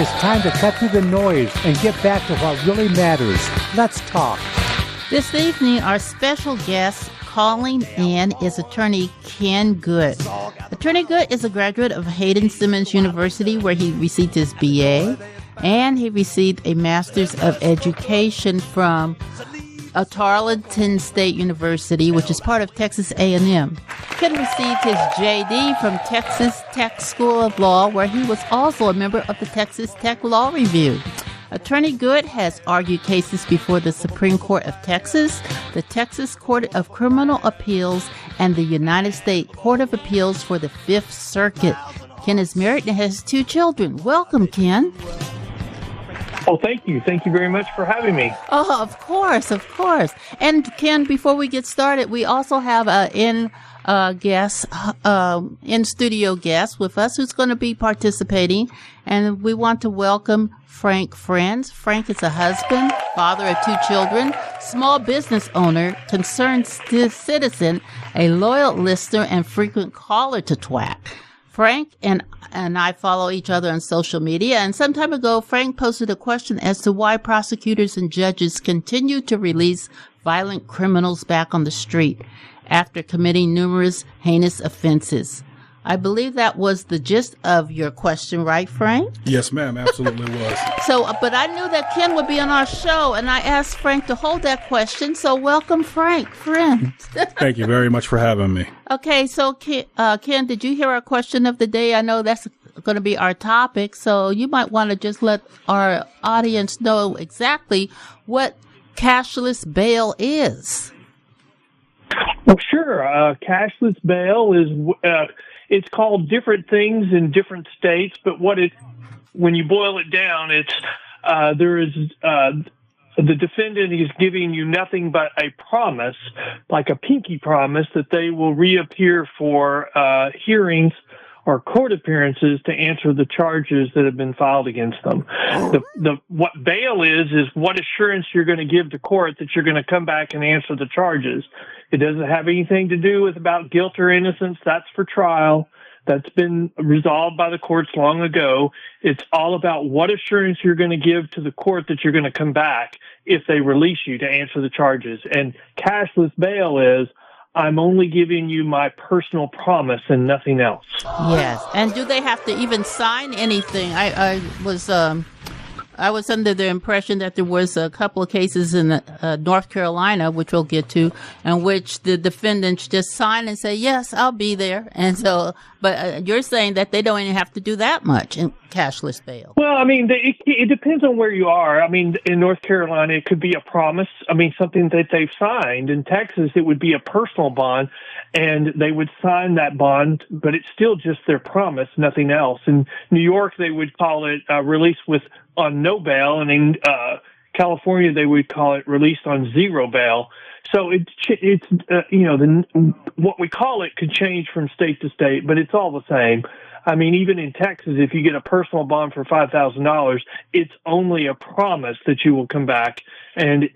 It's time to cut through the noise and get back to what really matters. Let's talk. This evening, our special guest calling in is attorney Ken Good. Attorney Good is a graduate of Hayden Simmons University, where he received his BA, and he received a Master's of Education from Tarleton State University, which is part of Texas A&M. Ken received his JD from Texas Tech School of Law, where he was also a member of the Texas Tech Law Review. Attorney Good has argued cases before the Supreme Court of Texas, the Texas Court of Criminal Appeals, and the United States Court of Appeals for the Fifth Circuit. Ken is married and has 2 children. Welcome, Ken. Well, thank you. Thank you very much for having me. Oh, of course, of course. And Ken, before we get started, we also have in studio guest with us who's going to be participating, and we want to welcome Frank Friends. Frank is a husband, father of 2 children, small business owner, concerned citizen, a loyal listener, and frequent caller to TWAC. Frank and I follow each other on social media, and some time ago, Frank posted a question as to why prosecutors and judges continue to release violent criminals back on the street after committing numerous heinous offenses. I believe that was the gist of your question, right, Frank? Yes, ma'am, absolutely was. But I knew that Ken would be on our show, and I asked Frank to hold that question. So welcome, Frank, friend. Thank you very much for having me. Okay, so Ken, did you hear our question of the day? I know that's going to be our topic, so you might want to just let our audience know exactly what cashless bail is. Well, sure. Cashless bail is it's called different things in different states, but when you boil it down, it's the defendant is giving you nothing but a promise, like a pinky promise, that they will reappear for hearings or court appearances to answer the charges that have been filed against them. What bail is what assurance you're going to give to court that you're going to come back and answer the charges. It doesn't have anything to do with about guilt or innocence. That's for trial. That's been resolved by the courts long ago. It's all about what assurance you're going to give to the court that you're going to come back if they release you to answer the charges. And cashless bail is, I'm only giving you my personal promise and nothing else. Yes. And do they have to even sign anything? I was under the impression that there was a couple of cases in North Carolina, which we'll get to, in which the defendants just sign and say, yes, I'll be there. And so, but you're saying that they don't even have to do that much in cashless bail. Well, I mean, it depends on where you are. I mean, in North Carolina, it could be a promise. I mean, something that they've signed. In Texas, it would be a personal bond, and they would sign that bond, but it's still just their promise, nothing else. In New York, they would call it release on no bail, and in California, they would call it released on zero bail. So it's what we call it could change from state to state, but it's all the same. I mean, even in Texas, if you get a personal bond for $5,000, it's only a promise that you will come back, and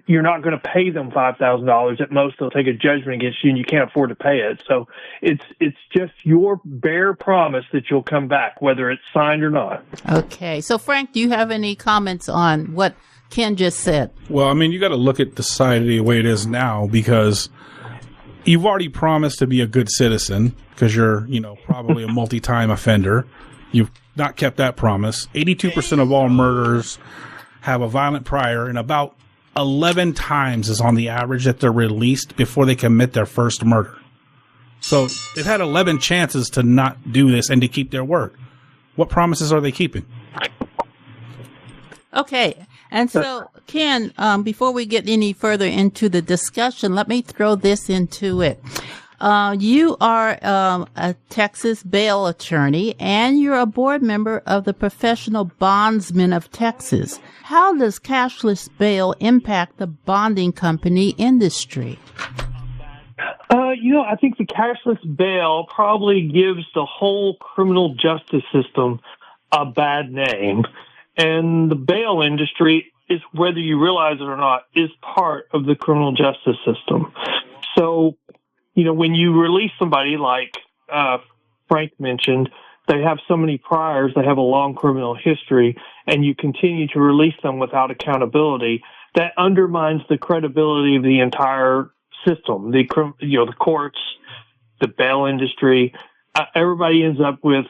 you're not going to pay them $5,000. At most, they'll take a judgment against you, and you can't afford to pay it. So it's just your bare promise that you'll come back, whether it's signed or not. Okay. So, Frank, do you have any comments on what Ken just said? Well, I mean, you got to look at the society the way it is now, because you've already promised to be a good citizen because you're, probably a multi-time offender. You've not kept that promise. 82% of all murders have a violent prior, and about 11 times is on the average that they're released before they commit their first murder. So they've had 11 chances to not do this and to keep their word. What promises are they keeping? Okay. And so, Ken, before we get any further into the discussion, let me throw this into it. You are a Texas bail attorney, and you're a board member of the Professional Bondsmen of Texas. How does cashless bail impact the bonding company industry? I think the cashless bail probably gives the whole criminal justice system a bad name. And the bail industry is, whether you realize it or not, is part of the criminal justice system. So, when you release somebody like Frank mentioned, they have so many priors, they have a long criminal history, and you continue to release them without accountability, that undermines the credibility of the entire system, the courts, the bail industry. Everybody ends up with,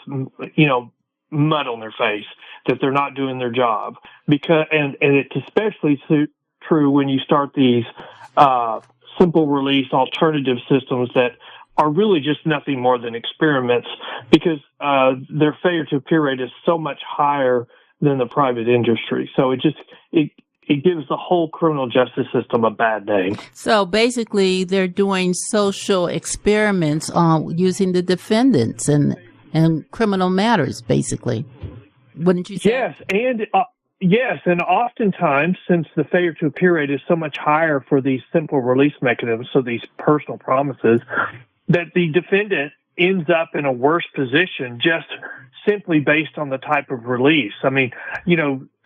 mud on their face that they're not doing their job, because, and it's especially true when you start these, simple release alternative systems that are really just nothing more than experiments, because, their failure to appear rate is so much higher than the private industry. So it gives the whole criminal justice system a bad name. So basically, they're doing social experiments on using the defendants and criminal matters, basically. Wouldn't you say? Yes, and oftentimes, since the failure to appear rate is so much higher for these simple release mechanisms, so these personal promises, that the defendant ends up in a worse position just simply based on the type of release. I mean,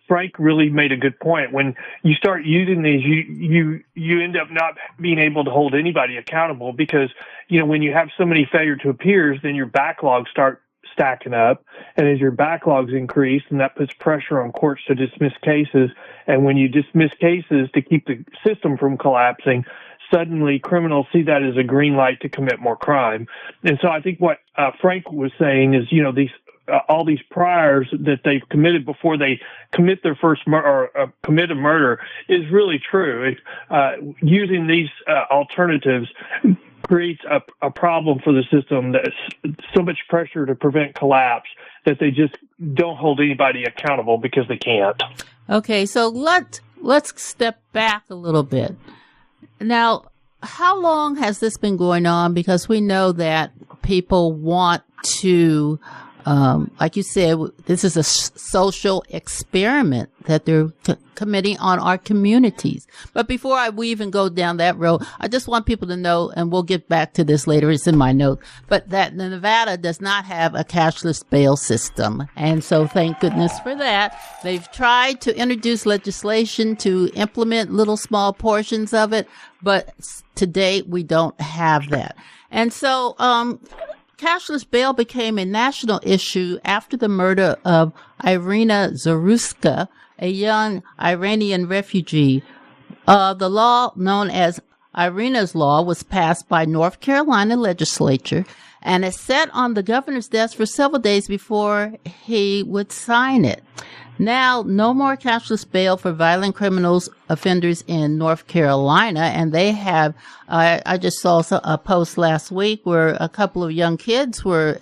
Frank really made a good point. When you start using these, you end up not being able to hold anybody accountable, because, when you have so many failure to appears, then your backlogs start stacking up. And as your backlogs increase, and that puts pressure on courts to dismiss cases. And when you dismiss cases to keep the system from collapsing, suddenly criminals see that as a green light to commit more crime. And so I think what Frank was saying is, all these priors that they've committed before they commit their first commit a murder is really true. Using these alternatives creates a problem for the system. That's so much pressure to prevent collapse that they just don't hold anybody accountable because they can't. Okay, so let's step back a little bit. Now, how long has this been going on? Because we know that people want to, like you said, this is a social experiment that they're committing on our communities. But before we even go down that road, I just want people to know, and we'll get back to this later, it's in my note, but that Nevada does not have a cashless bail system. And so thank goodness for that. They've tried to introduce legislation to implement little small portions of it, but to date, we don't have that. And so, cashless bail became a national issue after the murder of Irina Zaruska, a young Iranian refugee. The law known as Irina's Law was passed by North Carolina legislature, and it sat on the governor's desk for several days before he would sign it. Now, no more cashless bail for violent criminals offenders in North Carolina. And they have, I just saw a post last week where a couple of young kids were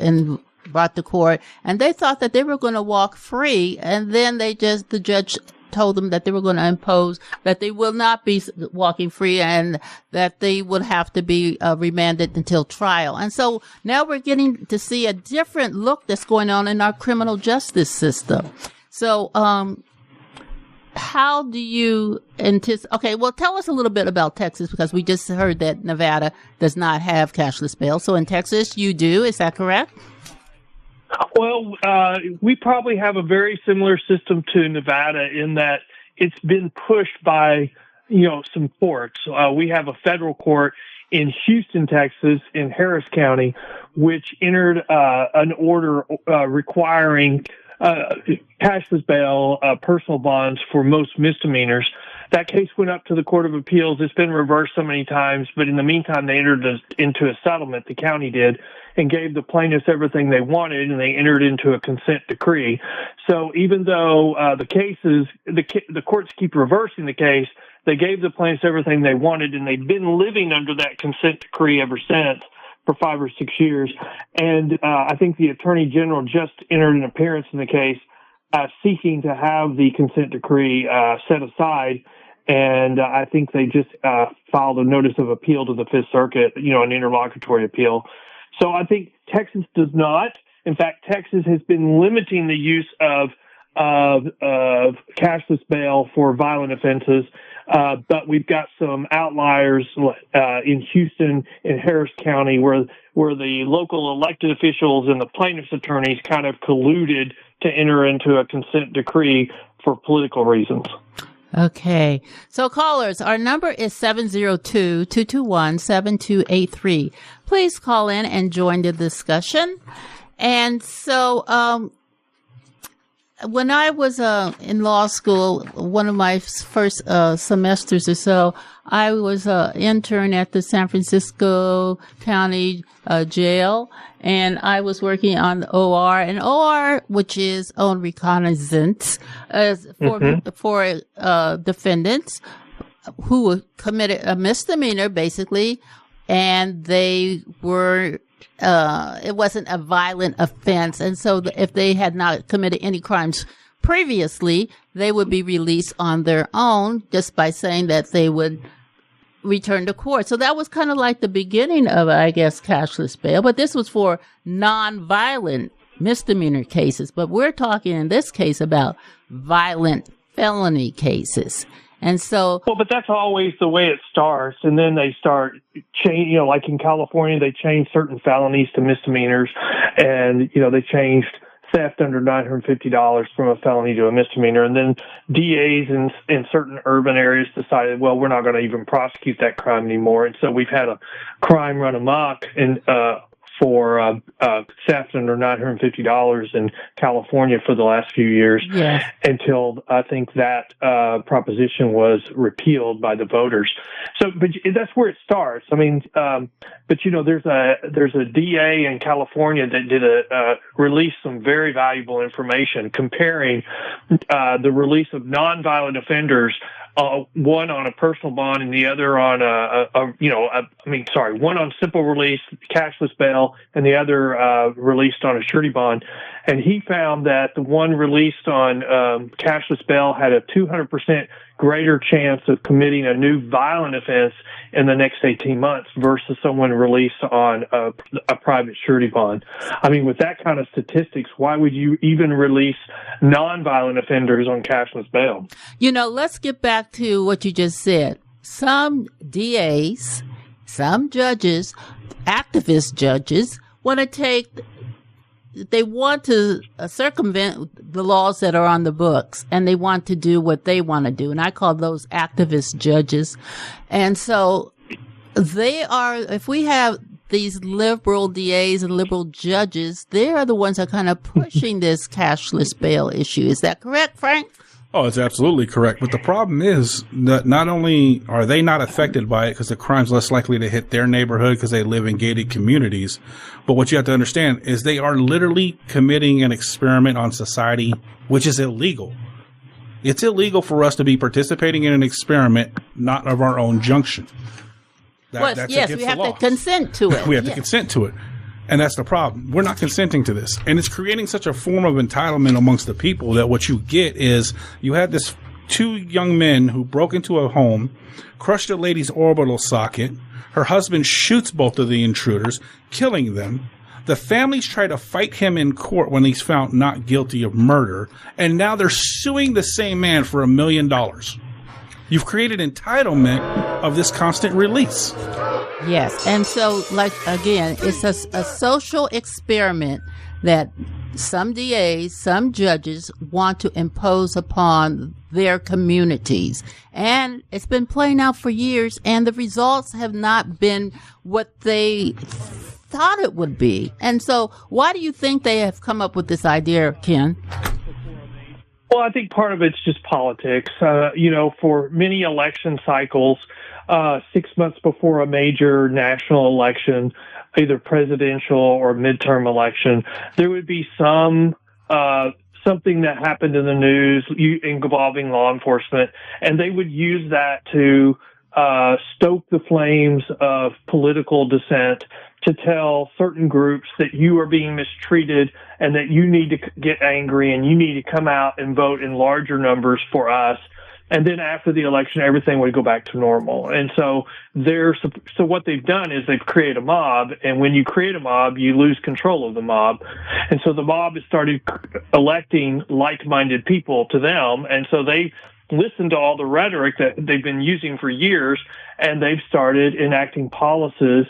brought to court, and they thought that they were going to walk free. And then the judge told them that they were going to impose that they will not be walking free and that they would have to be remanded until trial. And so now we're getting to see a different look that's going on in our criminal justice system. So, how do you anticipate? Okay, well, tell us a little bit about Texas, because we just heard that Nevada does not have cashless bail. So in Texas, you do. Is that correct? Well, we probably have a very similar system to Nevada in that it's been pushed by, some courts. We have a federal court in Houston, Texas, in Harris County, which entered an order requiring cashless bail, personal bonds for most misdemeanors. That case went up to the Court of Appeals. It's been reversed so many times, but in the meantime, they entered into a settlement, the county did, and gave the plaintiffs everything they wanted, and they entered into a consent decree. So even though the courts keep reversing the case, they gave the plaintiffs everything they wanted, and they've been living under that consent decree ever since, for 5 or 6 years. And I think the Attorney General just entered an appearance in the case seeking to have the consent decree set aside. And I think they just filed a notice of appeal to the Fifth Circuit, an interlocutory appeal. So I think Texas does not. In fact, Texas has been limiting the use of cashless bail for violent offenses. But we've got some outliers in Houston and Harris County where the local elected officials and the plaintiffs' attorneys kind of colluded to enter into a consent decree for political reasons. Okay. So callers, our number is 702-221-7283. Please call in and join the discussion. And so, when I was in law school, one of my first semesters or so, I was an intern at the San Francisco County Jail, and I was working on the OR, and OR, which is own reconnaissance, for defendants who committed a misdemeanor, basically, and they were. It wasn't a violent offense. And so if they had not committed any crimes previously, they would be released on their own just by saying that they would return to court. So that was kind of like the beginning of, I guess, cashless bail. But this was for non-violent misdemeanor cases. But we're talking in this case about violent felony cases. And so, well, but that's always the way it starts, and then they start change. Like in California, they changed certain felonies to misdemeanors, and they changed theft under $950 from a felony to a misdemeanor, and then DAs in certain urban areas decided, well, we're not going to even prosecute that crime anymore, and so we've had a crime run amok for theft under $950 in California for the last few years, until I think that proposition was repealed by the voters. So, but that's where it starts. I mean, but there's a DA in California that did release some very valuable information comparing the release of nonviolent offenders. One on a personal bond and the other on one on simple release, cashless bail, and the other released on a surety bond. And he found that the one released on cashless bail had a 200% greater chance of committing a new violent offense in the next 18 months versus someone released on a private surety bond. I mean, with that kind of statistics, why would you even release nonviolent offenders on cashless bail? Let's get back to what you just said. Some DAs, some judges, activist judges, they want to circumvent the laws that are on the books, and they want to do what they want to do. And I call those activist judges. And so if we have these liberal DAs and liberal judges, they are the ones that are kind of pushing this cashless bail issue. Is that correct, Frank? Oh, it's absolutely correct. But the problem is that not only are they not affected by it because the crime's less likely to hit their neighborhood because they live in gated communities, but what you have to understand is they are literally committing an experiment on society, which is illegal. It's illegal for us to be participating in an experiment not of our own junction. That's yes, we have to consent to it. We have to consent to it. And that's the problem. We're not consenting to this. And it's creating such a form of entitlement amongst the people that what you get is you had this two young men who broke into a home, crushed a lady's orbital socket. Her husband shoots both of the intruders, killing them. The families try to fight him in court when he's found not guilty of murder. And now they're suing the same man for $1 million. You've created entitlement of this constant release. Yes. And so, again, it's a social experiment that some DAs, some judges want to impose upon their communities. And it's been playing out for years, and the results have not been what they thought it would be. And so why do you think they have come up with this idea, Ken? Well, I think part of it's just politics. For many election cycles, 6 months before a major national election, either presidential or midterm election, there would be something that happened in the news involving law enforcement, and they would use that to stoke the flames of political dissent, to tell certain groups that you are being mistreated and that you need to get angry and you need to come out and vote in larger numbers for us. And then after the election, everything would go back to normal. And so what they've done is they've created a mob. And when you create a mob, you lose control of the mob. And so the mob has started electing like-minded people to them. And so they listened to all the rhetoric that they've been using for years, and they've started enacting policies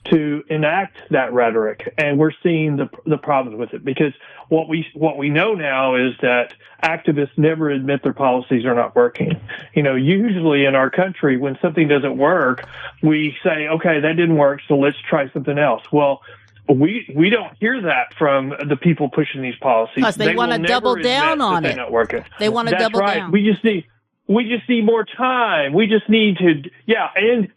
to enact that rhetoric. And we're seeing the problems with it, because what we know now is that activists never admit their policies are not working. Usually in our country, when something doesn't work, we say, okay, that didn't work, so let's try something else. Well, We don't hear that from the people pushing these policies. Because they want to double down on it. They're not working. They want to double down. We just need more time. We just need to,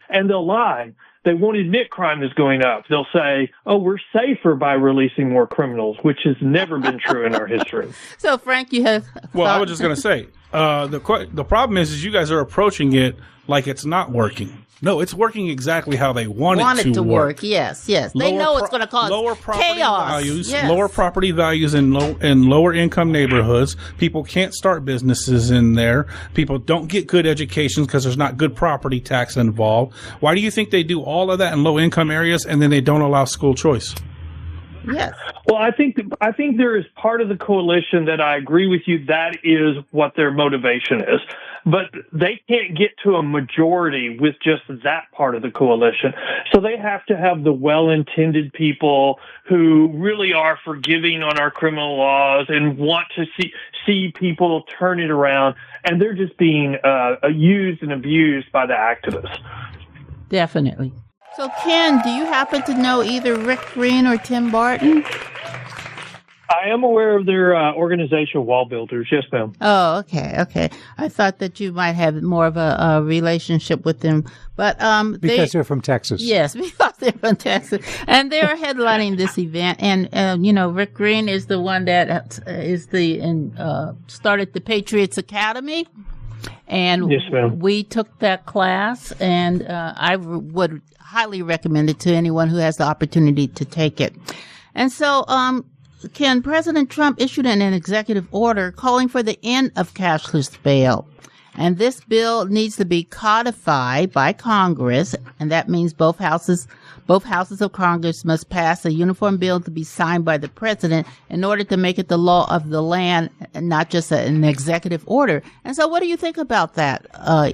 and they'll lie. They won't admit crime is going up. They'll say, "Oh, we're safer by releasing more criminals," which has never been true in our history. So, Frank, you have. Well, I was just going to say, the problem is you guys are approaching it like it's not working. No, it's working exactly how they want it to work. Yes. They know it's going to cause lower property chaos. Values, yes. Lower property values in lower income neighborhoods. People can't start businesses in there. People don't get good education because there's not good property tax involved. Why do you think they do all of that in low income areas and then they don't allow school choice? Yes. Well, I think there is part of the coalition that I agree with you. That is what their motivation is. But they can't get to a majority with just that part of the coalition. So they have to have the well-intended people who really are forgiving on our criminal laws and want to see people turn it around. And they're just being used and abused by the activists. Definitely. So, Ken, do you happen to know either Rick Green or Tim Barton? I am aware of their organization, Wall Builders. Yes, ma'am. Oh, okay. I thought that you might have more of a relationship with them, but because they're from Texas. Yes, because they're from Texas, and they're headlining this event. And Rick Green is the one that started the Patriots Academy. And yes, ma'am. We took that class, and I would highly recommend it to anyone who has the opportunity to take it. And so, Ken, President Trump issued an executive order calling for the end of cashless bail. And this bill needs to be codified by Congress, and that means both houses of Congress must pass a uniform bill to be signed by the president in order to make it the law of the land, and not just an executive order. And so what do you think about that,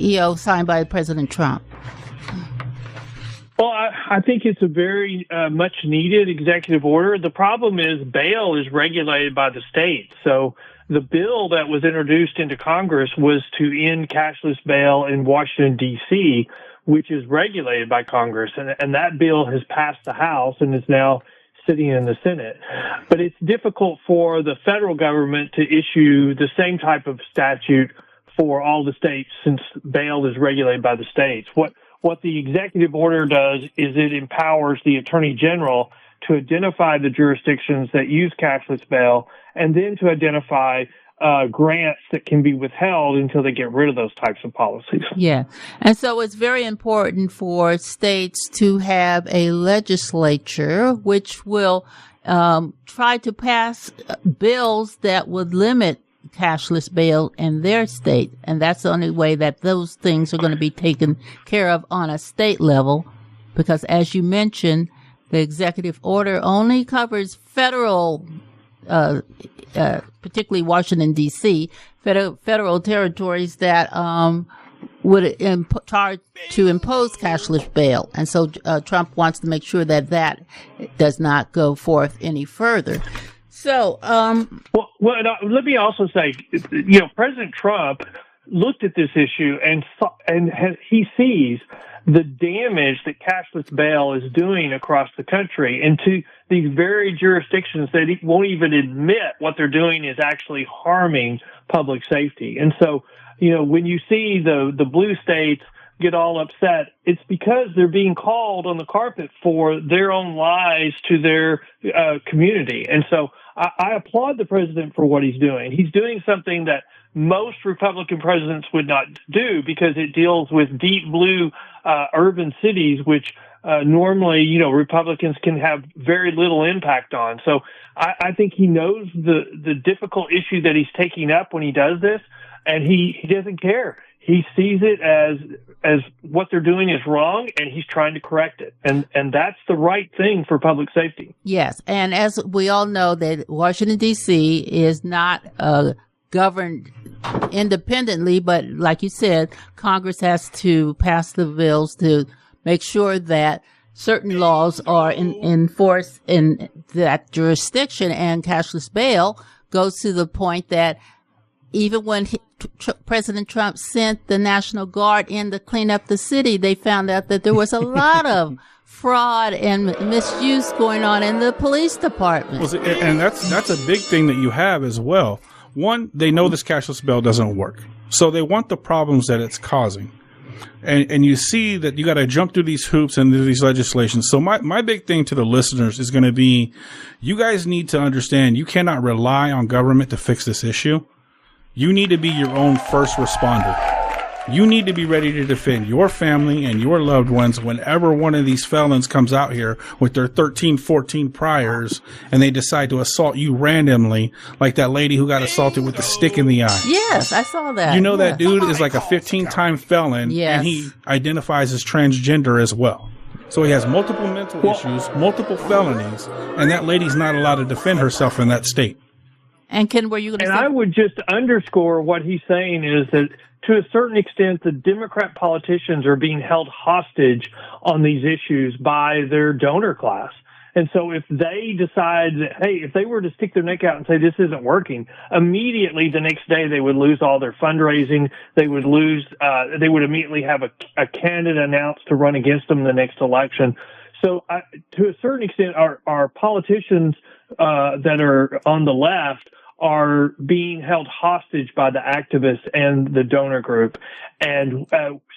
EO, signed by President Trump? Well, I think it's a very much needed executive order. The problem is bail is regulated by the state. So the bill that was introduced into Congress was to end cashless bail in Washington, D.C., which is regulated by Congress. And that bill has passed the House and is now sitting in the Senate. But it's difficult for the federal government to issue the same type of statute for all the states since bail is regulated by the states. What the executive order does is it empowers the Attorney General to identify the jurisdictions that use cashless bail and then to identify grants that can be withheld until they get rid of those types of policies. Yeah. And so it's very important for states to have a legislature which will try to pass bills that would limit cashless bail in their state. And that's the only way that those things are going to be taken care of on a state level, because as you mentioned, the executive order only covers federal, particularly Washington, D.C., federal territories that would charge to impose cashless bail. And so Trump wants to make sure that does not go forth any further. So, well, let me also say, President Trump looked at this issue and he sees the damage that cashless bail is doing across the country and to these very jurisdictions that won't even admit what they're doing is actually harming public safety. And so, when you see the blue states get all upset, it's because they're being called on the carpet for their own lies to their community. And so I applaud the president for what he's doing. He's doing something that most Republican presidents would not do because it deals with deep blue urban cities, which normally, Republicans can have very little impact on. So I think he knows the difficult issue that he's taking up when he does this, and he doesn't care. He sees it as what they're doing is wrong, and he's trying to correct it. And that's the right thing for public safety. Yes. And as we all know, that Washington, D.C. is not governed independently, but like you said, Congress has to pass the bills to make sure that certain laws are enforced in that jurisdiction, and cashless bail goes to the point that even when President Trump sent the National Guard in to clean up the city, they found out that there was a lot of fraud and misuse going on in the police department. Well, and that's a big thing that you have as well. One, they know this cashless bill doesn't work, so they want the problems that it's causing. And you see that you got to jump through these hoops and through these legislations. So my big thing to the listeners is going to be, you guys need to understand you cannot rely on government to fix this issue. You need to be your own first responder. You need to be ready to defend your family and your loved ones whenever one of these felons comes out here with their 13, 14 priors and they decide to assault you randomly, like that lady who got assaulted with the stick in the eye. Yes, I saw that. You know, that dude is like a 15-time felon, yes, and he identifies as transgender as well. So he has multiple mental issues, multiple felonies, and that lady's not allowed to defend herself in that state. And Ken, were you going to say? And I would just underscore what he's saying is that, to a certain extent, the Democrat politicians are being held hostage on these issues by their donor class. And so if they decide that, hey, if they were to stick their neck out and say this isn't working, immediately the next day they would lose all their fundraising. They would they would immediately have a candidate announced to run against them in the next election. So to a certain extent, our politicians that are on the left are being held hostage by the activists and the donor group. And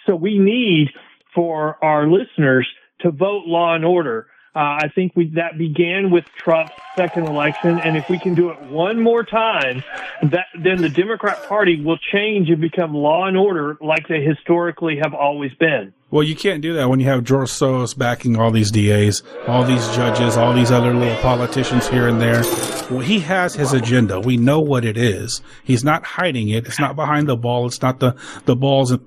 so we need for our listeners to vote law and order. I think that began with Trump's second election, and if we can do it one more time, then the Democrat Party will change and become law and order like they historically have always been. Well, you can't do that when you have George Soros backing all these DAs, all these judges, all these other little politicians here and there. Well, he has his agenda. We know what it is. He's not hiding it. It's not behind the ball. It's not the balls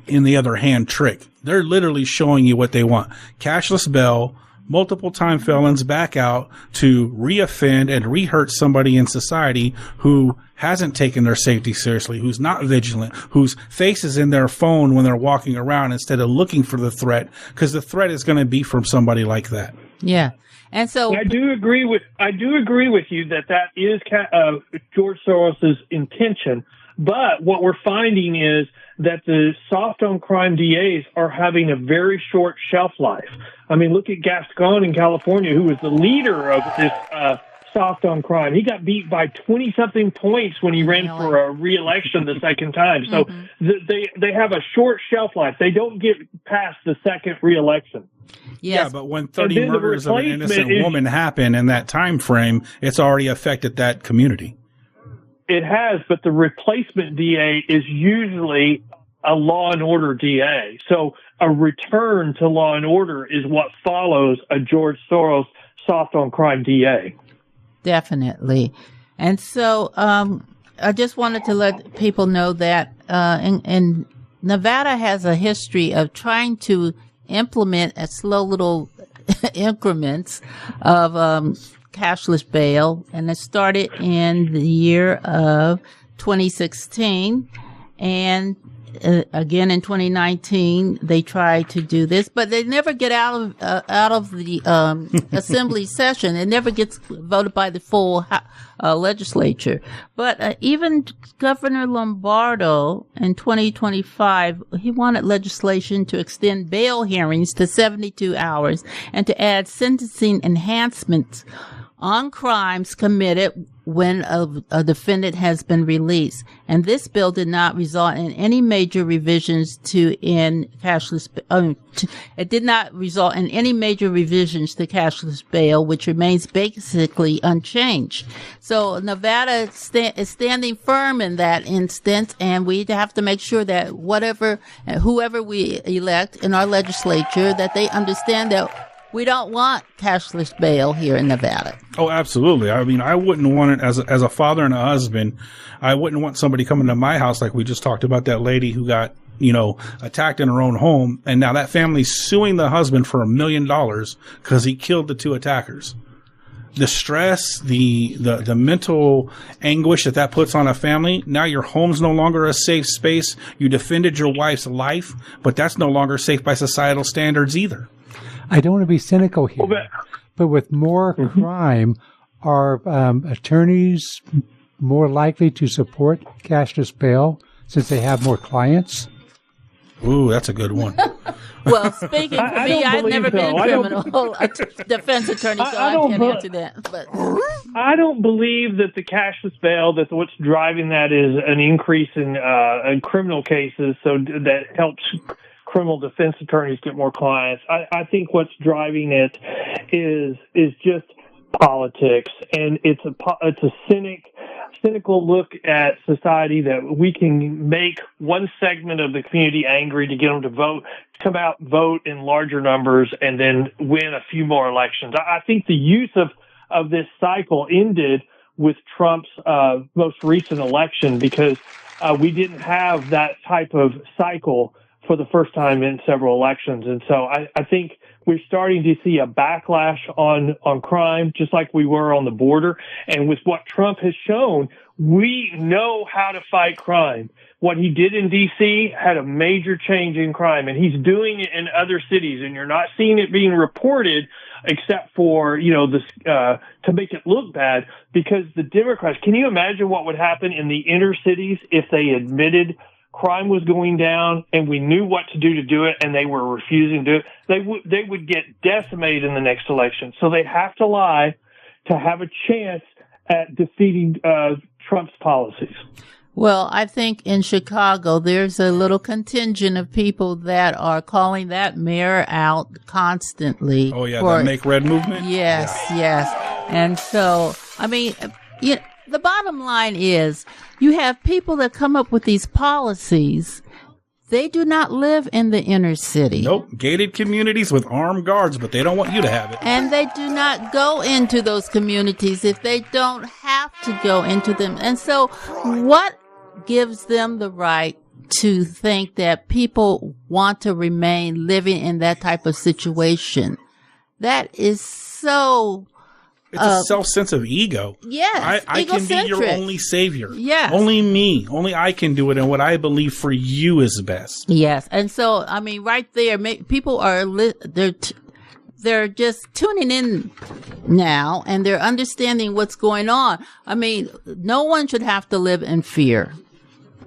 in the other hand trick. They're literally showing you what they want. Cashless bail, multiple time felons back out to re-offend and re-hurt somebody in society who hasn't taken their safety seriously, who's not vigilant, whose face is in their phone when they're walking around instead of looking for the threat, because the threat is going to be from somebody like that. Yeah. And so I do agree with you that is George Soros's intention. But what we're finding is that the soft on crime DAs are having a very short shelf life. I mean, look at Gascon in California, who was the leader of this soft on crime. He got beat by 20-something points when he ran for a re-election the second time. So they have a short shelf life. They don't get past the second re-election. Yes. Yeah, but when 30 murders of an innocent woman happen in that time frame, it's already affected that community. It has, but the replacement DA is usually a law and order DA. So a return to law and order is what follows a George Soros soft on crime DA. Definitely. And so I just wanted to let people know that in Nevada has a history of trying to implement at slow little increments of cashless bail, and it started in the year of 2016, and again in 2019 they tried to do this, but they never get out of the assembly session. It never gets voted by the full legislature. But even Governor Lombardo in 2025, he wanted legislation to extend bail hearings to 72 hours and to add sentencing enhancements on crimes committed when a defendant has been released. And this bill did not result in any major revisions to cashless. It did not result in any major revisions to cashless bail, which remains basically unchanged. So Nevada is standing firm in that instance, and we have to make sure that whoever we elect in our legislature, that they understand that we don't want cashless bail here in Nevada. Oh, absolutely. I mean, I wouldn't want it as a father and a husband. I wouldn't want somebody coming to my house like we just talked about, that lady who got, attacked in her own home. And now that family's suing the husband for $1 million because he killed the two attackers. The stress, the mental anguish that puts on a family. Now your home's no longer a safe space. You defended your wife's life, but that's no longer safe by societal standards either. I don't want to be cynical here, but with more crime, are attorneys more likely to support cashless bail since they have more clients? Ooh, that's a good one. Well, speaking for me, I've never been a criminal defense attorney, so I can't answer that. But I don't believe that the cashless bail, that what's driving that is an increase in criminal cases, so that helps criminal defense attorneys get more clients. I think what's driving it is just politics, and it's a cynical look at society that we can make one segment of the community angry to get them to vote, come out, vote in larger numbers, and then win a few more elections. I think the use of this cycle ended with Trump's most recent election because we didn't have that type of cycle for the first time in several elections. And so I think we're starting to see a backlash on crime, just like we were on the border. And with what Trump has shown, we know how to fight crime. What he did in D.C. had a major change in crime, and he's doing it in other cities, and you're not seeing it being reported except for, this, to make it look bad, because the Democrats, can you imagine what would happen in the inner cities if they admitted crime was going down and we knew what to do it and they were refusing to do it? They would get decimated in the next election. So they have to lie to have a chance at defeating Trump's policies. Well, I think in Chicago, there's a little contingent of people that are calling that mayor out constantly. Oh, yeah, the Make Red movement? Yes, yes. And so, I mean, the bottom line is you have people that come up with these policies. They do not live in the inner city. Nope. Gated communities with armed guards, but they don't want you to have it. And they do not go into those communities if they don't have to go into them. And so what gives them the right to think that people want to remain living in that type of situation? That is so... It's a self-sense of ego. Yes, I can be your only savior. Yes. Only me. Only I can do it, and what I believe for you is best. Yes. And so, I mean, right there, people are, they're just tuning in now, and they're understanding what's going on. I mean, no one should have to live in fear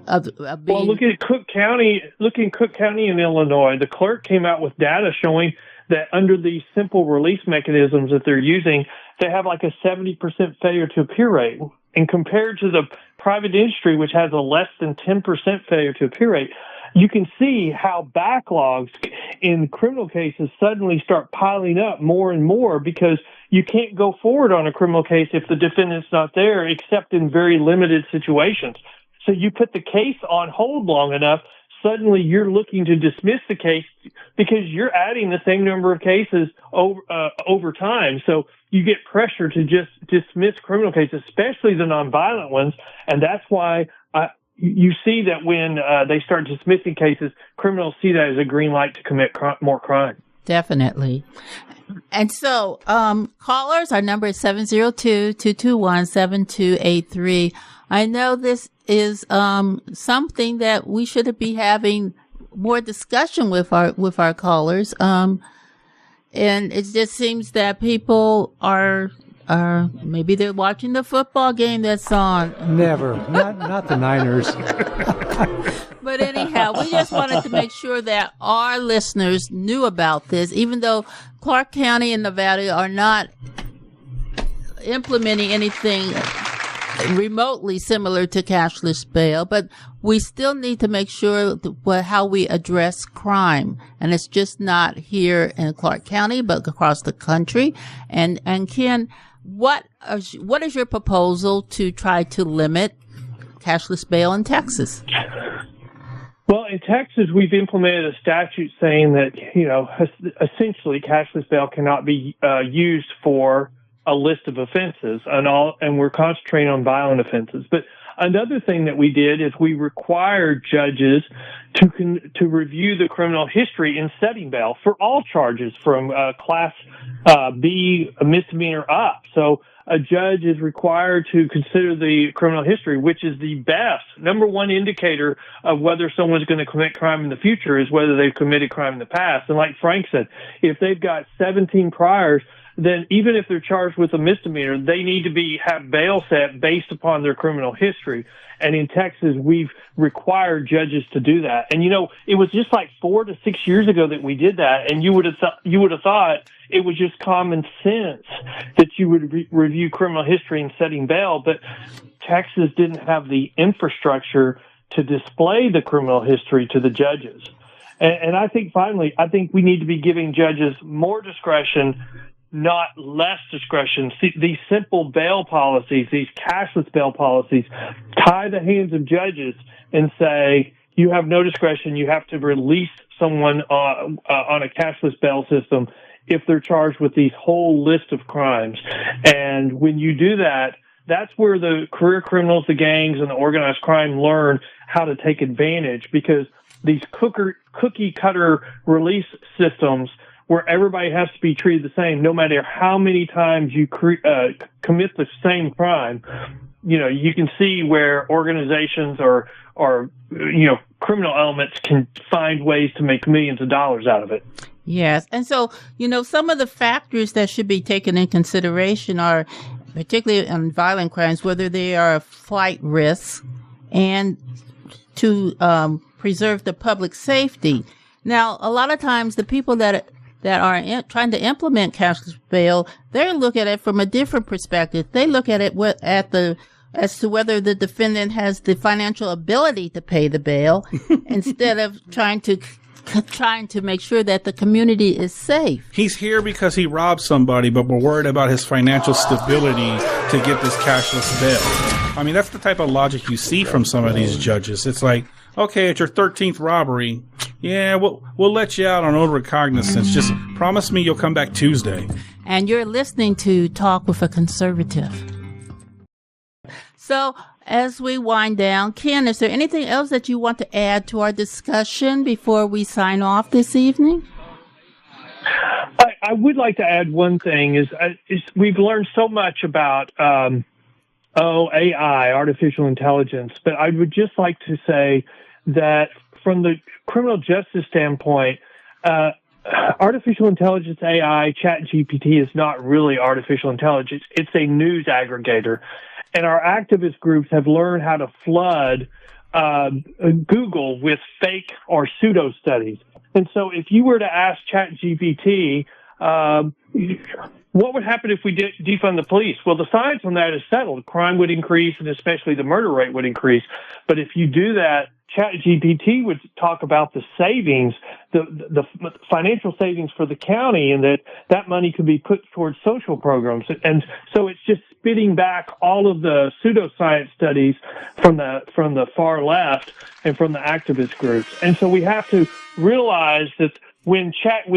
of being... Well, look at Cook County. Look in Cook County in Illinois. The clerk came out with data showing that under these simple release mechanisms that they're using, they have like a 70% failure to appear rate. And compared to the private industry, which has a less than 10% failure to appear rate, you can see how backlogs in criminal cases suddenly start piling up more and more because you can't go forward on a criminal case if the defendant's not there, except in very limited situations. So you put the case on hold long enough, suddenly you're looking to dismiss the case because you're adding the same number of cases over time. So you get pressure to just dismiss criminal cases, especially the nonviolent ones. And that's why you see that when they start dismissing cases, criminals see that as a green light to commit more crime. Definitely. And so, callers, our number is 702-221-7283. I know this is something that we should be having more discussion with our callers. And it just seems that people are maybe they're watching the football game that's on. Never. Not the Niners. But anyhow, we just wanted to make sure that our listeners knew about this, even though Clark County and Nevada are not implementing anything remotely similar to cashless bail, but we still need to make sure how we address crime. And it's just not here in Clark County, but across the country. And Ken, what is your proposal to try to limit cashless bail in Texas? Well, in Texas, we've implemented a statute saying that, essentially cashless bail cannot be used for a list of offenses and we're concentrating on violent offenses. But another thing that we did is we required judges to review the criminal history in setting bail for all charges from class B misdemeanor up. So a judge is required to consider the criminal history, which is the best number one indicator of whether someone's going to commit crime in the future is whether they've committed crime in the past. And like Frank said, if they've got 17 priors, then even if they're charged with a misdemeanor, they need to have bail set based upon their criminal history. And in Texas, we've required judges to do that. And it was just like 4 to 6 years ago that we did that. And you would have thought it was just common sense that you would review criminal history in setting bail. But Texas didn't have the infrastructure to display the criminal history to the judges. And I think finally, we need to be giving judges more discretion, not less discretion. See, these simple bail policies, these cashless bail policies, tie the hands of judges and say, you have no discretion. You have to release someone on a cashless bail system if they're charged with these whole list of crimes. And when you do that, that's where the career criminals, the gangs, and the organized crime learn how to take advantage, because these cookie cutter release systems where everybody has to be treated the same, no matter how many times you commit the same crime, you can see where organizations or criminal elements can find ways to make millions of dollars out of it. Yes. And so, some of the factors that should be taken in consideration are, particularly in violent crimes, whether they are a flight risk and to preserve the public safety. Now, a lot of times the people that are trying to implement cashless bail, they look at it from a different perspective. They look at it as to whether the defendant has the financial ability to pay the bail instead of trying to make sure that the community is safe. He's here because he robbed somebody, but we're worried about his financial stability to get this cashless bail. I mean, that's the type of logic you see from some of these judges. It's like, okay, it's your 13th robbery. Yeah, we'll let you out on overrecognizance. Just promise me you'll come back Tuesday. And you're listening to Talk with a Conservative. So, as we wind down, Ken, is there anything else that you want to add to our discussion before we sign off this evening? I would like to add one thing is we've learned so much about AI, artificial intelligence, but I would just like to say that from the criminal justice standpoint, artificial intelligence, AI, ChatGPT is not really artificial intelligence. It's a news aggregator. And our activist groups have learned how to flood Google with fake or pseudo studies. And so if you were to ask ChatGPT, what would happen if we defund the police? Well, the science on that is settled. Crime would increase, and especially the murder rate would increase. But if you do that, ChatGPT would talk about the savings, the financial savings for the county, and that money could be put towards social programs. And so it's just spitting back all of the pseudoscience studies from the far left and from the activist groups. And so we have to realize that when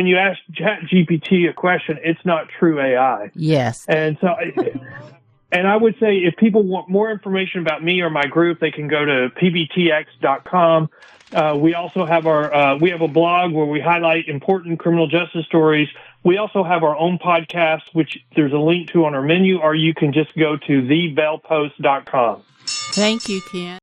you ask ChatGPT a question, it's not true AI. Yes. And so. And I would say if people want more information about me or my group, they can go to pbtx.com. We also have we have a blog where we highlight important criminal justice stories. We also have our own podcast, which there's a link to on our menu, or you can just go to thebailpost.com. Thank you, Ken.